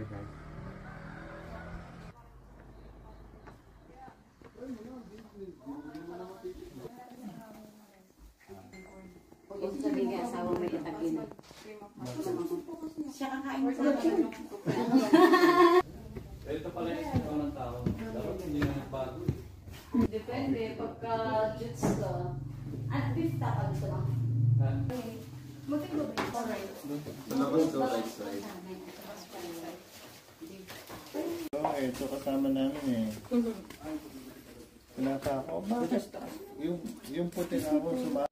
guys. Kung sabi nga asawa may itagin. Siya kakain mo sa Ito pala yung ikaw ng tao. Dapat hindi na nagbago eh. Depende, pagka jits ka. At beef ka pa gusto lang. Buti ba ba? Alright. Dalawang ito, right side. Ito kasama namin eh. Pinaka ako. Bakit? Yung puti na ako sumama.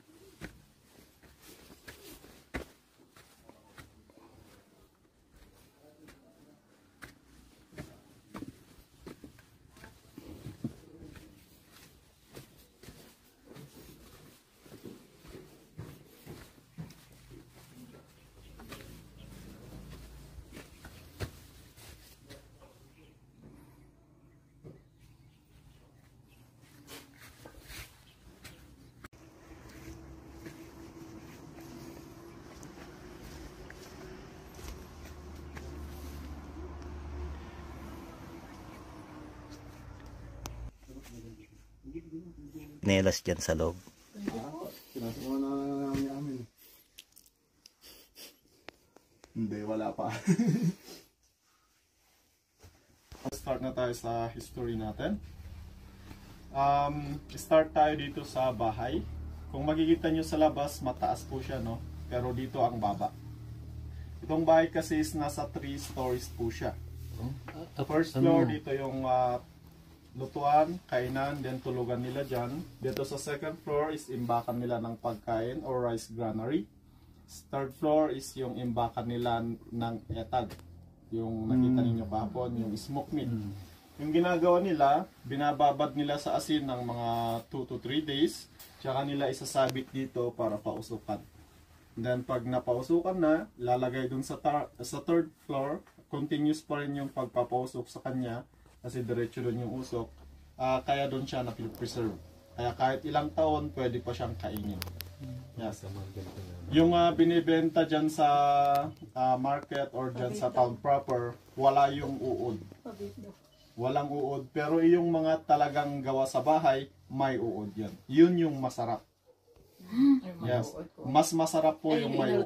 Nelas dyan sa loob. Sinasama na namin. Hindi, wala pa. Start na tayo sa history natin. Start tayo dito sa bahay. Kung makikita nyo sa labas, mataas po siya, no? Pero dito ang baba. Itong bahay kasi is nasa 3 stories po siya. First floor, dito yung lutuan, kainan, then tulugan nila dyan. Dito sa second floor is imbakan nila ng pagkain or rice granary. Third floor is yung imbakan nila ng etag. Yung nakita ninyo kahapon, yung smoke meat. Yung ginagawa nila, binababad nila sa asin ng mga 2 to 3 days. Tsaka nila isasabit dito para pausukan. Then pag napausukan na, lalagay dun sa third floor. Continuous pa rin yung pagpapausok sa kanya. Kasi diretso doon yung usok, kaya doon siya na-preserve. Kaya kahit ilang taon, pwede pa siyang kainin. Yes. Yung binibenta dyan sa market or dyan sa town proper, wala yung uod. Walang uod. Pero yung mga talagang gawa sa bahay, may uod yan. Yun yung masarap. Yes. Mas masarap po yung may uod.